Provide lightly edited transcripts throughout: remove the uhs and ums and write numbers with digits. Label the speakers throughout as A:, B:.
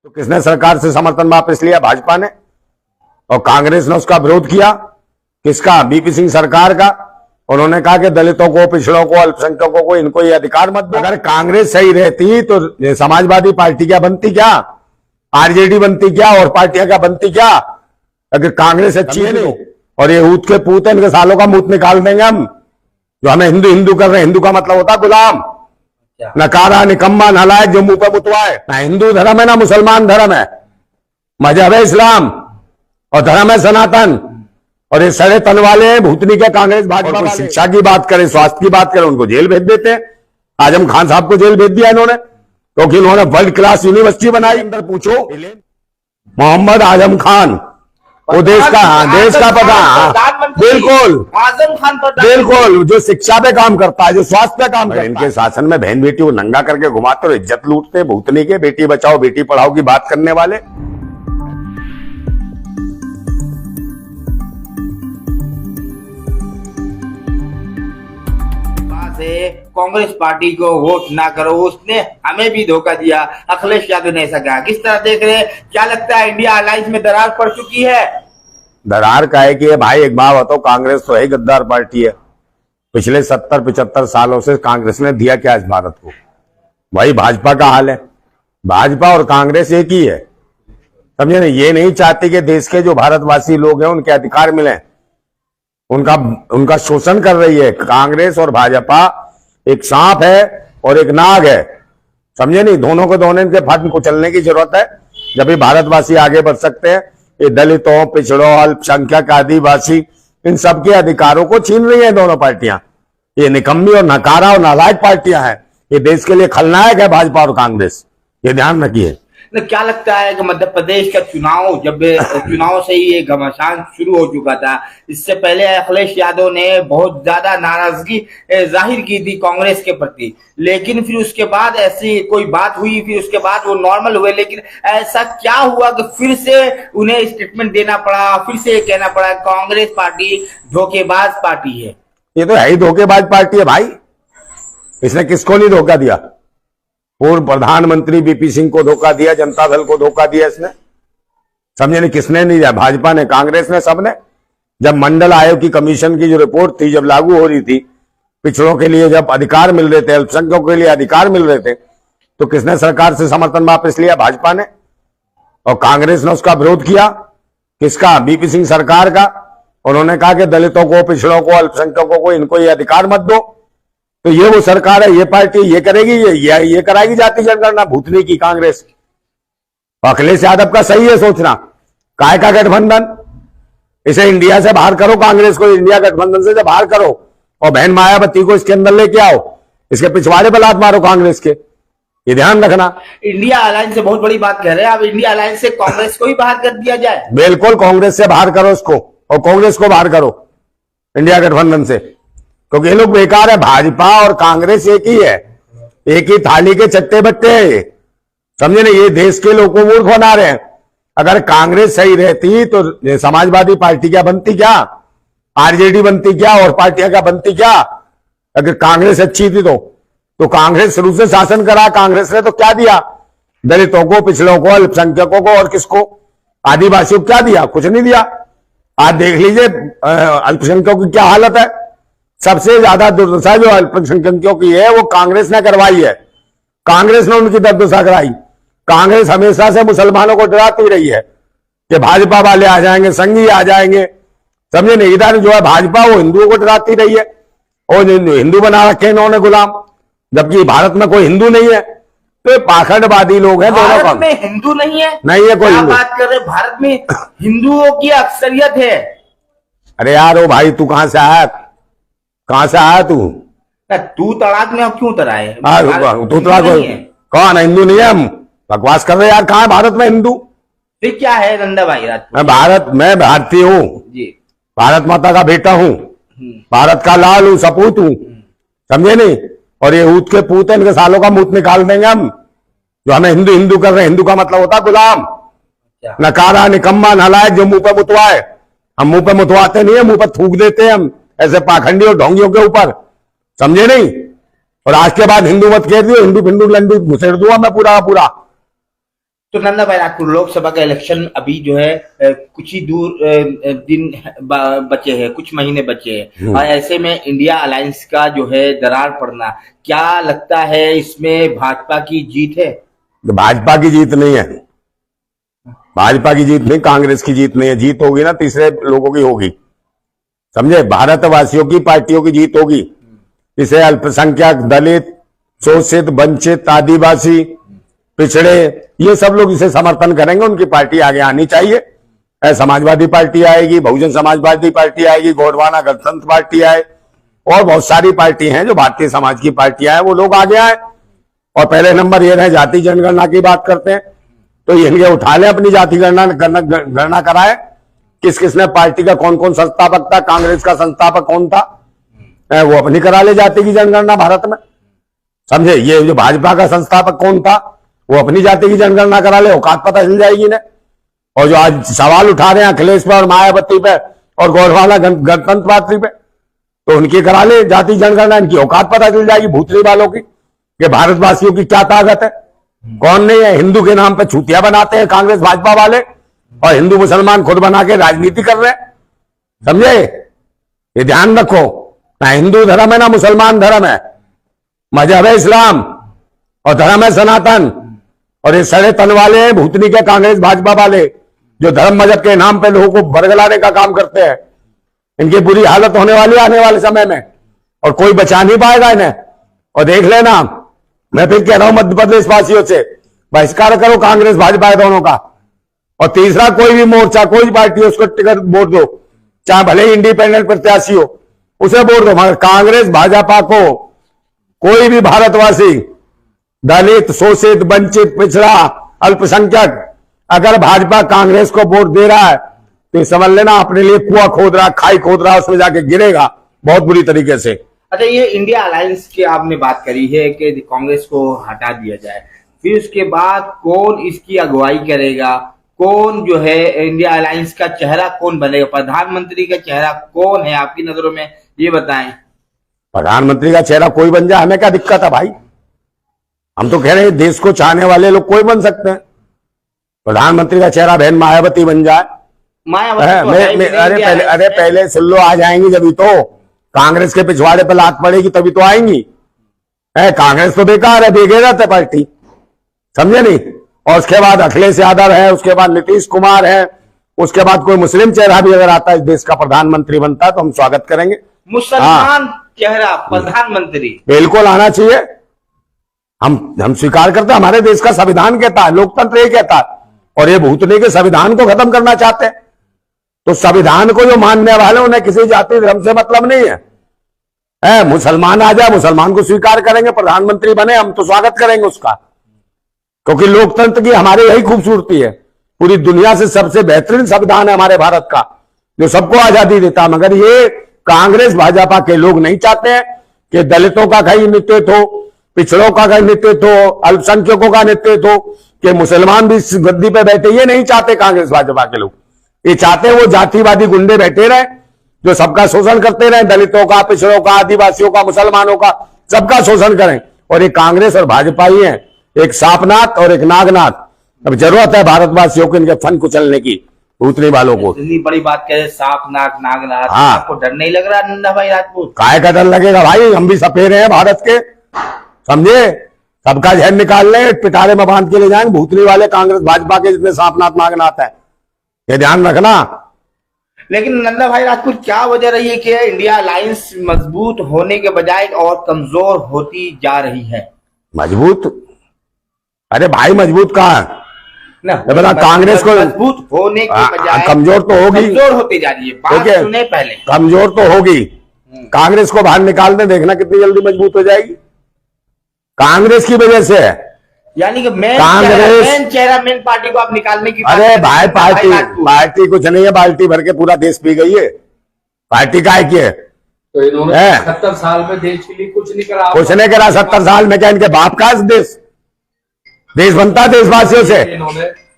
A: तो किसने सरकार से समर्थन वापस लिया? भाजपा ने। और कांग्रेस ने उसका विरोध किया। किसका? बीपी सिंह सरकार का। उन्होंने कहा कि दलितों को, पिछड़ों को, अल्पसंख्यकों को, इनको ये अधिकार मत दो। अगर कांग्रेस सही रहती तो समाजवादी पार्टी क्या बनती, क्या आरजेडी बनती, क्या और पार्टियां क्या बनती, क्या? अगर कांग्रेस अच्छी है नहीं, और ये ऊत के पूत है, इनके सालों का मुंह निकाल देंगे हम। जो हमें हिंदू हिंदू कर रहे हैं, हिंदू का मतलब होता गुलाम, नकारा, निकम्मा, नालायक, जो मुंह पे मुतवाए। ना हिंदू धर्म है ना मुसलमान धर्म है, मजहब है इस्लाम और धर्म है सनातन। और ये सड़े तन वाले हैं भूतनी के कांग्रेस भाजपा वाले। शिक्षा की बात करें, स्वास्थ्य की बात करें, उनको जेल भेज देते हैं। आजम खान साहब को जेल भेज दिया इन्होंने, क्योंकि इन्होंने वर्ल्ड क्लास यूनिवर्सिटी बनाई। अंदर पूछो मोहम्मद आजम खान, वो देश का पता, बिल्कुल
B: आजम खान
A: बिल्कुल, जो शिक्षा पे काम करता है, जो स्वास्थ्य पे काम करता है। इनके शासन में बहन बेटी को नंगा करके घुमाते और इज्जत लूटते, भूतनी के बेटी बचाओ बेटी पढ़ाओ की बात करने वाले।
B: कांग्रेस पार्टी को वोट ना करो, उसने हमें भी धोखा दिया। अखिलेश यादव ने ऐसा कहा। किस तरह देख रहे हैं? क्या लगता है इंडिया अलायंस में दरार पड़ चुकी है?
A: दरार का है कि भाई एक बात बताओ, कांग्रेस तो है गद्दार पार्टी है। पिछले 70-75 सालों से कांग्रेस ने दिया क्या इस भारत को? वही भाजपा का हाल है। भाजपा और कांग्रेस एक ही है, समझे ना? ये नहीं चाहती कि देश के जो भारतवासी लोग हैं उनके अधिकार मिले, उनका शोषण कर रही है। कांग्रेस और भाजपा एक सांप है और एक नाग है, समझे नहीं? दोनों को इनके फट कुचलने की जरूरत है, जब भी भारतवासी आगे बढ़ सकते हैं। ये दलितों, पिछड़ों, अल्पसंख्यक, आदिवासी, इन सबके अधिकारों को छीन रही है दोनों पार्टियां। ये निकम्मी और नकारा और नालायक पार्टियां हैं। ये देश के लिए खलनायक है भाजपा और कांग्रेस, ये ध्यान रखिए।
B: क्या लगता है कि मध्य प्रदेश का चुनाव, जब चुनाव से ही ये घमासान शुरू हो चुका था, इससे पहले अखिलेश यादव ने बहुत ज्यादा नाराजगी जाहिर की थी कांग्रेस के प्रति, लेकिन फिर उसके बाद ऐसी कोई बात हुई, फिर उसके बाद वो नॉर्मल हुए। लेकिन ऐसा क्या हुआ कि फिर से उन्हें स्टेटमेंट देना पड़ा, फिर से कहना पड़ा कांग्रेस पार्टी धोखेबाज पार्टी है?
A: ये तो है ही धोखेबाज पार्टी है भाई। इसने किसको नहीं धोखा दिया? पूर्व प्रधानमंत्री बीपी सिंह को धोखा दिया, जनता दल को धोखा दिया इसने, समझे नहीं? किसने नहीं दिया? भाजपा ने, कांग्रेस ने, सबने। जब मंडल आयोग की कमीशन की जो रिपोर्ट थी, जब लागू हो रही थी, पिछड़ों के लिए जब अधिकार मिल रहे थे, अल्पसंख्यकों के लिए अधिकार मिल रहे थे, तो किसने सरकार से समर्थन वापस लिया? भाजपा ने। और कांग्रेस ने उसका विरोध किया। किसका? बीपी सिंह सरकार का। उन्होंने कहा कि दलितों को, पिछड़ों को, अल्पसंख्यकों को, इनको ये अधिकार मत दो। तो ये वो सरकार है, ये पार्टी ये करेगी, ये कराएगी जाति जनगणना भूतनी की कांग्रेस। अखिलेश यादव का सही है सोचना, काय का गठबंधन? इसे इंडिया से बाहर करो, कांग्रेस को इंडिया गठबंधन से बाहर करो, और बहन मायावती को इसके अंदर लेके आओ, इसके पिछवाड़े पर लात मारो कांग्रेस के, ये ध्यान रखना।
B: इंडिया अलायंस से बहुत बड़ी बात कह रहे हैं। अब इंडिया अलायंस से कांग्रेस को ही बाहर कर दिया जाए?
A: बिल्कुल, कांग्रेस से बाहर करो इसको, और कांग्रेस को बाहर करो इंडिया गठबंधन से, क्योंकि ये लोग बेकार है। भाजपा और कांग्रेस एक ही है, एक ही थाली के चट्टे बट्टे हैं ये, समझे ना? ये देश के लोगों को मूर्ख बना रहे हैं। अगर कांग्रेस सही रहती तो समाजवादी पार्टी क्या बनती, क्या आरजेडी बनती, क्या और पार्टियां क्या बनती, क्या? अगर कांग्रेस अच्छी थी तो कांग्रेस शुरू से शासन करा। कांग्रेस ने तो क्या दिया? दलितों को, पिछड़ों को, अल्पसंख्यकों को और किसको? आदिवासियों को क्या दिया? कुछ नहीं दिया। आज देख लीजिए अल्पसंख्यकों की क्या हालत है। सबसे ज्यादा दुर्दशा जो अल्पसंख्यकों की है वो कांग्रेस ने करवाई है। कांग्रेस ने उनकी दुर्दशा कराई। कांग्रेस हमेशा से मुसलमानों को डराती रही है कि भाजपा वाले आ जाएंगे, संघी आ जाएंगे, समझे नहीं? इधर जो है भाजपा वो हिंदुओं को डराती रही है, और हिंदू बना रखे इन्होंने गुलाम, जबकि भारत में कोई हिंदू नहीं है। तो पाखंडवादी लोग हैं दोनों।
B: भारत में हिंदू नहीं है?
A: नहीं है कोई हिंदू।
B: बात कर रहे? भारत में हिंदुओं की अक्सरियत है।
A: अरे यार ओ भाई, तू कहां से आया? कहां से आया तू?
B: तू तड़ाक में क्यों उतरा है?
A: तू तड़ाक कौन? हिंदू नहीं है हम, बकवास कर रहे यार। कहां भारत में हिंदू?
B: फिर क्या है नंदा भाई?
A: मैं भारतीय हूँ जी, भारत माता का बेटा हूँ, भारत का लाल हूँ, सपूत हूँ, समझे नहीं? और ये ऊत के पूत है, इनके सालों का मुंह निकाल देंगे हम। जो हमें हिंदू हिंदू कर रहे हैं, हिंदू का मतलब होता है गुलाम, नकारा, निकम्मा, नालायक, जो मुंह पे मुतवाए। हम मुंह पे मुतवाते नहीं है, मुंह पे थूक देते हैं हम ऐसे पाखंडी और ढोंगियों के ऊपर, समझे नहीं? और आज के बाद हिंदू मत कह दियो, हिंदू लंडू घुसेड़ दूंगा मैं पूरा पूरा।
B: तो नंदा भाई राठौर, लोकसभा का इलेक्शन अभी जो है कुछ ही दूर दिन बचे हैं, कुछ महीने बचे हैं, और ऐसे में इंडिया अलायंस का जो है दरार पड़ना, क्या लगता है इसमें भाजपा की जीत है?
A: भाजपा की जीत नहीं है, भाजपा की जीत नहीं, कांग्रेस की जीत नहीं है। जीत होगी ना तीसरे लोगों की होगी, समझे, भारतवासियों की पार्टियों की जीत होगी। इसे अल्पसंख्यक, दलित, शोषित, वंचित, आदिवासी, पिछड़े, ये सब लोग इसे समर्थन करेंगे। उनकी पार्टी आगे आनी चाहिए। समाजवादी पार्टी आएगी, बहुजन समाजवादी पार्टी आएगी, गोंडवाना गणतंत्र पार्टी आए, और बहुत सारी पार्टी हैं जो भारतीय समाज की पार्टियां हैं, वो लोग आगे आए। और पहले नंबर ये रहे, जाति जनगणना की बात करते हैं तो इनके उठा ले अपनी जाति गणना कराए, किस किसने पार्टी का कौन कौन संस्थापक था, कांग्रेस का संस्थापक कौन था, वो अपनी करा ले जाति की जनगणना भारत में, समझे। ये जो भाजपा का संस्थापक कौन था, वो अपनी जाति की जनगणना करा ले, औकात पता चल जाएगी ना। और जो आज सवाल उठा रहे हैं अखिलेश पे और मायावती पे और गोंडवाना गणतंत्र पार्टी पे, तो उनकी करा ले जाति जनगणना, इनकी औकात पता चल जाएगी भूतली वालों की, कि भारतवासियों की क्या ताकत है, कौन नहीं है। हिंदू के नाम पे छूतियां बनाते हैं कांग्रेस भाजपा वाले, और हिंदू मुसलमान खुद बना के राजनीति कर रहे हैं, समझे। ये ध्यान रखो, ना हिंदू धर्म है ना मुसलमान धर्म है, मजहब है इस्लाम और धर्म है सनातन। और ये सड़े तन वाले हैं भूतनी के कांग्रेस भाजपा वाले, जो धर्म मजहब के नाम पे लोगों को बरगलाने का काम करते हैं। इनकी बुरी हालत होने वाली आने वाले समय में, और कोई बचा नहीं पाएगा इन्हें। और देख लेना, मैं फिर कह रहा हूं मध्य प्रदेश वासियों से, बहिष्कार करो कांग्रेस भाजपा दोनों का। और तीसरा, कोई भी मोर्चा, कोई पार्टी, उसको टिकट वोट दो, चाहे भले ही इंडिपेंडेंट प्रत्याशी हो, उसे वोट दो, मगर कांग्रेस भाजपा को कोई भी भारतवासी, दलित, शोषित, वंचित, पिछड़ा, अल्पसंख्यक, अगर भाजपा कांग्रेस को वोट दे रहा है तो ये समझ लेना अपने लिए कुआं खोद रहा, खाई खोद रहा, उसमें जाके गिरेगा बहुत बुरी तरीके से।
B: अच्छा, ये इंडिया अलायंस की आपने बात करी है कि कांग्रेस को हटा दिया जाए, फिर उसके बाद कौन इसकी अगुवाई करेगा, कौन जो है इंडिया अलायंस का चेहरा कौन बनेगा, प्रधानमंत्री का चेहरा कौन है आपकी नजरों में, ये बताएं।
A: प्रधानमंत्री का चेहरा कोई बन जाए, हमें क्या दिक्कत है भाई। हम तो कह रहे हैं देश को चाहने वाले लोग कोई बन सकते हैं। प्रधानमंत्री का चेहरा बहन मायावती बन जाए, अरे पहले सुन लो, आ जाएंगी जब तो कांग्रेस के पिछवाड़े पर लात पड़ेगी तभी तो आएंगी। कांग्रेस तो बेकार है, बेगैरत है पार्टी, समझे नहीं। और उसके बाद अखिलेश यादव है, उसके बाद नीतीश कुमार है, उसके बाद कोई मुस्लिम चेहरा भी अगर आता है इस देश का प्रधानमंत्री बनता है तो हम स्वागत करेंगे।
B: मुसलमान चेहरा प्रधानमंत्री
A: बिल्कुल आना चाहिए, हम स्वीकार करते हैं। हमारे देश का संविधान कहता है, लोकतंत्र ये कहता है, और ये भूतनी के संविधान को खत्म करना चाहते हैं। तो संविधान को जो मानने वाले उन्हें किसी जाति धर्म से मतलब नहीं है। मुसलमान आ जाए, मुसलमान को स्वीकार करेंगे, प्रधानमंत्री बने, हम तो स्वागत करेंगे उसका, क्योंकि लोकतंत्र की हमारे यही खूबसूरती है। पूरी दुनिया से सबसे बेहतरीन संविधान है हमारे भारत का, जो सबको आजादी देता। मगर ये कांग्रेस भाजपा के लोग नहीं चाहते हैं कि दलितों का कहीं नेतृत्व हो, पिछड़ों का कहीं नेतृत्व हो, अल्पसंख्यकों का नेतृत्व हो, कि मुसलमान भी इस गद्दी पे बैठे। ये नहीं चाहते कांग्रेस भाजपा के लोग, ये चाहते हैं वो जातिवादी गुंडे बैठे रहे जो सबका शोषण करते रहे, दलितों का, पिछड़ों का, आदिवासियों का, मुसलमानों का, सबका शोषण करें। और ये कांग्रेस और भाजपा ही है, एक सापनाथ और एक नागनाथ। अब जरूरत है भारतवासियों को इनके फन कुचलने की, भूतनी वालों को।
B: इतनी बड़ी बात कह रहे, सापनाथ नागनाथ,
A: हाँ।
B: आपको डर नहीं लग रहा नंदा भाई राजपूत?
A: काय का डर लगेगा भाई, हम भी सपेरे हैं भारत के, समझे। सबका जहन निकाल ले, पिटारे में बांध के ले जाएंगे भूतनी वाले कांग्रेस भाजपा के जितने सापनाथ नागनाथ है, ये ध्यान रखना।
B: लेकिन नंदा भाई राजपूत, क्या वजह रही है कि इंडिया अलायंस मजबूत होने के बजाय और कमजोर होती जा रही है?
A: मजबूत? अरे भाई मजबूत कहाँ है ना, कांग्रेस को
B: मजबूत होने के बजाय
A: कमजोर तो होगी,
B: कमजोर होती जा रही है। बात सुने पहले,
A: कमजोर तो होगी। कांग्रेस को बाहर निकालने देखना कितनी जल्दी मजबूत हो जाएगी, कांग्रेस की वजह से।
B: यानी कि मेन चेहरा, मेन पार्टी को आप निकालने की।
A: अरे भाई पार्टी कुछ नहीं है, बाल्टी भर के पूरा देश पी गई है, पार्टी का है कि
C: तो इन्होंने 70 साल में देश के लिए कुछ नहीं करा।
A: कुछ नहीं करा 70 साल में, क्या इनके बाप का देश बनता देशवासियों से?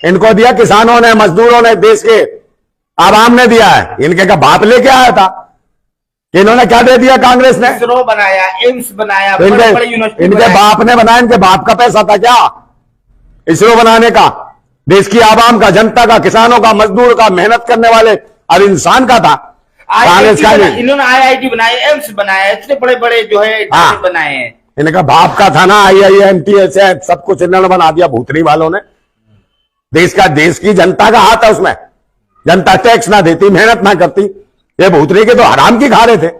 A: इनको दिया किसानों ने, मजदूरों ने, देश के आवाम ने दिया है। इनके का बाप लेके आया था, इन्होंने क्या दे दिया कांग्रेस ने?
B: इसरो बनाया, एम्स बनाया,
A: इनके बाप ने बनाया, इनके बाप का पैसा था क्या इसरो बनाने का? देश की आवाम का, जनता का, किसानों का, मजदूर का, मेहनत करने वाले हर इंसान का था। कांग्रेस का नहीं।
B: इन्होंने IIT बनाए, एम्स बनाए, इतने बड़े बड़े जो है
A: हाँ।
B: बनाए हैं।
A: इनका बाप का था ना, IIMTS सब कुछ इन्होंने बना दिया भूतनी वालों ने। देश की जनता का हाथ है उसमें। जनता टैक्स ना देती, मेहनत ना करती, ये भूतनी के तो हराम की खा रहे थे।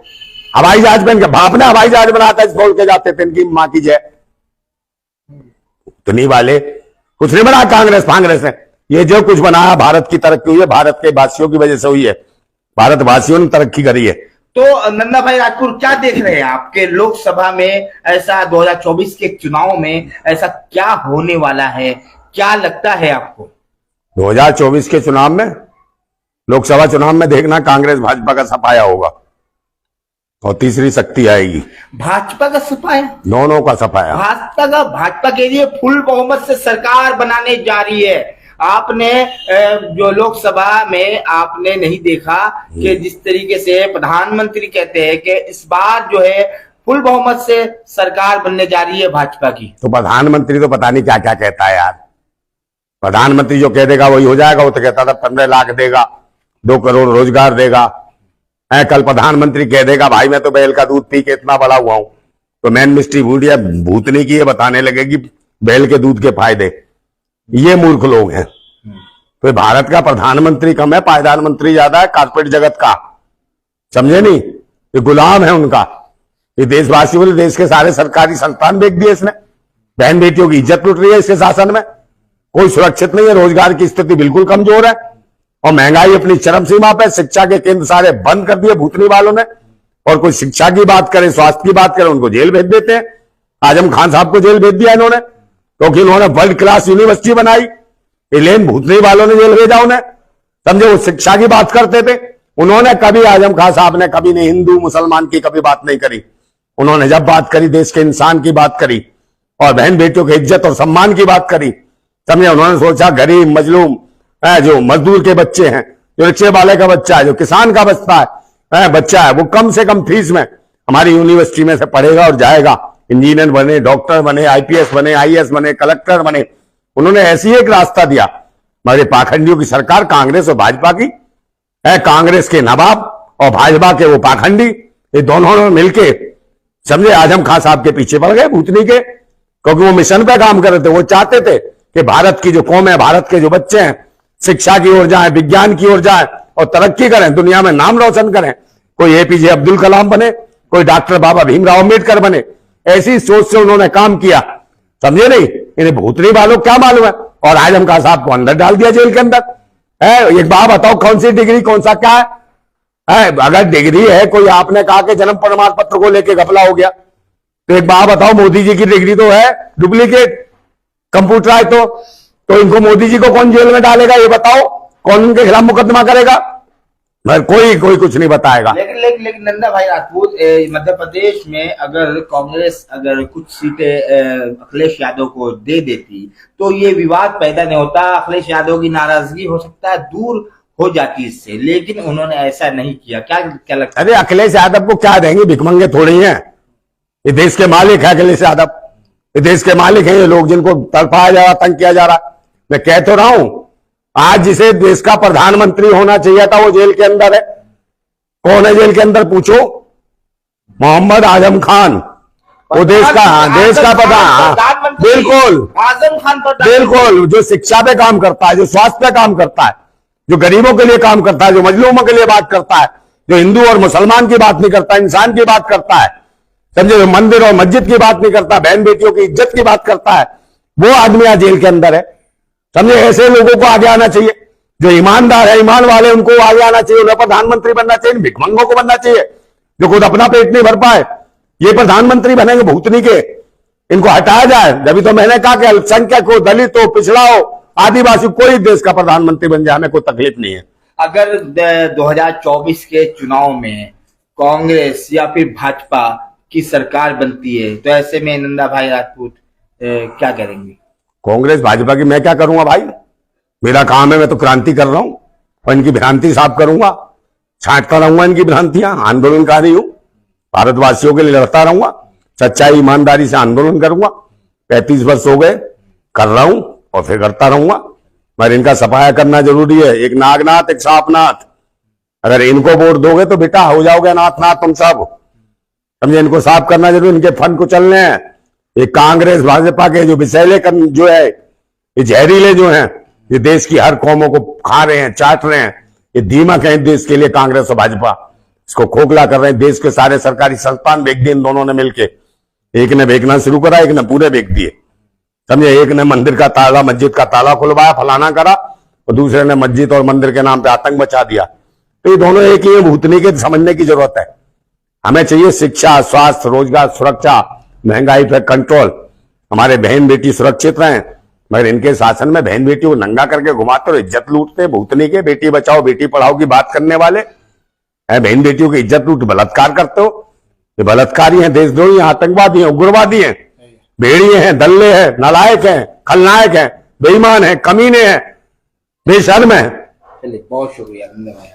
A: हवाई जहाज में इनके बाप ने हवाई जहाज बनाता इस बोल के जाते थे, इनकी मां की जय। भूतनी वाले कुछ नहीं बना कांग्रेस ने। ये जो कुछ बनाया, भारत की तरक्की हुई है, भारत के वासियों की वजह से हुई है। भारतवासियों ने तरक्की करी है।
B: तो नंदा भाई राजपूत, क्या देख रहे हैं आपके लोकसभा में ऐसा 2024 के चुनाव में ऐसा क्या होने वाला है, क्या लगता है आपको?
A: 2024 के चुनाव में, लोकसभा चुनाव में देखना कांग्रेस भाजपा का सफाया होगा और तीसरी शक्ति आएगी।
B: भाजपा का सफाया?
A: दोनों का सफाया।
B: भाजपा के लिए फुल बहुमत से सरकार बनाने जा रही है। आपने जो लोकसभा में आपने नहीं देखा कि जिस तरीके से प्रधानमंत्री कहते हैं कि इस बार जो है फुल बहुमत से सरकार बनने जा रही है भाजपा की।
A: तो प्रधानमंत्री तो पता नहीं क्या क्या कहता है यार। प्रधानमंत्री जो कह देगा वही हो जाएगा। वो तो कहता था 15 लाख देगा, 2 करोड़ रोजगार देगा। कल प्रधानमंत्री कह देगा भाई मैं तो बैल का दूध पी के इतना बड़ा हुआ हूं, तो मेन मिस्ट्री मीडिया भूतनी की ये बताने लगेगी बैल के दूध के फायदे। ये मूर्ख लोग हैं। तो भारत का प्रधानमंत्री कम है, पायदान मंत्री ज्यादा है, कारपेट जगत का, समझे नहीं? ये गुलाम है उनका। ये देशवासियों ने देश के सारे सरकारी संस्थान बेच दिए इसने। बहन बेटियों की इज्जत लुट रही है इसके शासन में। कोई सुरक्षित नहीं है, रोजगार की स्थिति बिल्कुल कमजोर है और महंगाई अपनी चरम सीमा पे। शिक्षा के केंद्र सारे बंद कर दिए भूतनी वालों ने। और कोई शिक्षा की बात करे, स्वास्थ्य की बात करे, उनको जेल भेज देते हैं। आजम खान साहब को जेल भेज दिया इन्होंने क्योंकि उन्होंने वर्ल्ड क्लास यूनिवर्सिटी बनाई। इलेन भूतनी वालों ने जेल भेजा उन्हें, समझे? वो शिक्षा की बात करते थे। उन्होंने कभी, आजम खान साहब ने कभी नहीं हिंदू मुसलमान की कभी बात नहीं करी। उन्होंने जब बात करी देश के इंसान की बात करी और बहन बेटियों की इज्जत और सम्मान की बात करी, समझे? उन्होंने सोचा गरीब मजलूम जो मजदूर के बच्चे हैं, जो रिक्शे वाले का बच्चा है, जो किसान का बच्चा है, वो कम से कम फीस में हमारी यूनिवर्सिटी में से पढ़ेगा और जाएगा। इंजीनियर बने, डॉक्टर बने, IPS बने, IAS बने, कलेक्टर बने। उन्होंने ऐसी एक रास्ता दिया। मगर पाखंडियों की सरकार कांग्रेस और भाजपा की है। कांग्रेस के नवाब और भाजपा के वो पाखंडी, ये दोनों ने मिलके, समझे, आजम खान साहब के पीछे पड़ गए भूतनी के। क्योंकि वो मिशन पे काम कर रहे थे। वो चाहते थे कि भारत की जो कौम है, भारत के जो बच्चे हैं, शिक्षा की ओर जाए, विज्ञान की ओर जाए और तरक्की करें, दुनिया में नाम रोशन करें। कोई APJ अब्दुल कलाम बने, कोई डॉक्टर बाबा भीमराव अम्बेडकर बने। ऐसी सोच से उन्होंने काम किया, समझे नहीं? इन्हें भूतनी वालों क्या मालूम है। और आजम खान साहब को अंदर डाल दिया जेल के अंदर। एक बात बताओ, कौन सी डिग्री, कौन सा क्या है? अगर डिग्री है, कोई आपने कहा कि जन्म प्रमाण पत्र को लेके घपला हो गया, तो एक बात बताओ, मोदी जी की डिग्री तो है डुप्लीकेट, कंप्यूटराइज। तो इनको मोदी जी को कौन जेल में डालेगा ये बताओ? कौन उनके खिलाफ मुकदमा करेगा? मगर कोई कुछ नहीं बताएगा।
B: लेकिन नंदा भाई राजपूत, मध्य प्रदेश में अगर कांग्रेस अगर कुछ सीटें अखिलेश यादव को दे देती तो ये विवाद पैदा नहीं होता। अखिलेश यादव की नाराजगी हो सकता है दूर हो जाती इससे, लेकिन उन्होंने ऐसा नहीं किया। क्या लगता है?
A: अरे अखिलेश यादव को क्या देंगे? भिखमंगे थोड़े ही हैं। ये देश के मालिक है अखिलेश यादव। ये देश के मालिक है ये लोग जिनको तड़पाया जा रहा, तंग किया जा रहा। मैं कह तो रहा हूं, आज जिसे देश का प्रधानमंत्री होना चाहिए था वो जेल के अंदर है। कौन है जेल के अंदर? पूछो। मोहम्मद आजम खान। वो देश का प्रधान, बिल्कुल
B: आजम खान
A: बिल्कुल, जो शिक्षा पे काम करता है, जो स्वास्थ्य पे काम करता है, जो गरीबों के लिए काम करता है, जो मजलूमों के लिए बात करता है, जो हिंदू और मुसलमान की बात नहीं करता, इंसान की बात करता है, समझे? जो मंदिर और मस्जिद की बात नहीं करता, बहन बेटियों की इज्जत की बात करता है, वो आदमी आज जेल के अंदर है। समझे? ऐसे लोगों को आगे आना चाहिए। जो ईमानदार है, ईमान वाले, उनको आगे आना चाहिए। उन्हें प्रधानमंत्री बनना चाहिए, भिखमंगों को बनना चाहिए जो खुद अपना पेट नहीं भर पाए। ये प्रधानमंत्री बनेंगे भूतनी के, इनको हटाया जाए। जब तो मैंने कहा कि अल्पसंख्यक हो, दलित हो, पिछड़ा हो, आदिवासी, कोई देश का प्रधानमंत्री बन जाए, हमें कोई तकलीफ नहीं है।
B: अगर 2024 के चुनाव में कांग्रेस या फिर भाजपा की सरकार बनती है तो ऐसे में नंदा भाई राजपूत क्या करेंगे?
A: कांग्रेस भाजपा की मैं क्या करूंगा भाई? मेरा काम है, मैं तो क्रांति कर रहा हूं और इनकी भ्रांति साफ करूंगा, छांटता रहूंगा इनकी भ्रांतियां। आंदोलनकारी हूं, भारतवासियों के लिए लड़ता रहूंगा, सच्चाई ईमानदारी से आंदोलन करूंगा। 35 वर्ष हो गए, कर रहा हूं और फिर करता रहूंगा। मगर इनका सफाया करना जरूरी है। एक नागनाथ एक सांपनाथ, अगर इनको वोट दोगे तो बेटा हो जाओगे नाथ नाथ तुम सब, समझे। इनको साफ करना जरूरी, इनके फंड को चलने हैं। ये कांग्रेस भाजपा के जो विषैले जो है, ये जहरीले जो हैं, ये देश की हर कौमों को खा रहे हैं, चाट रहे हैं। ये दीमक है देश के लिए, कांग्रेस और भाजपा इसको खोखला कर रहे हैं। देश के सारे सरकारी संस्थान बेच दिए इन दोनों ने मिलके। एक ने बेचना शुरू करा, एक ने पूरे बेच दिए, समझे। एक ने मंदिर का ताला, मस्जिद का ताला खुलवाया, फलाना करा, और दूसरे ने मस्जिद और मंदिर के नाम पे आतंक मचा दिया। तो ये दोनों एक ही है, भूतनी के समझने की जरूरत है। हमें चाहिए शिक्षा, स्वास्थ्य, रोजगार, सुरक्षा, महंगाई पर कंट्रोल, हमारे बहन बेटी सुरक्षित रहें। मगर इनके शासन में बहन बेटी को नंगा करके घुमाते और इज्जत लूटते। भूतनी के बेटी बचाओ बेटी पढ़ाओ की बात करने वाले हैं, बहन बेटियों की इज्जत लूट बलात्कार करते हो। ये बलात्कारी हैं, देशद्रोही हैं, आतंकवादी हैं, उग्रवादी हैं, भेड़िए हैं, दल्ले हैं, नालायक हैं, खलनायक हैं, बेईमान हैं, कमीने हैं, बेशर्म हैं।
B: चलिए, बहुत शुक्रिया, धन्यवाद।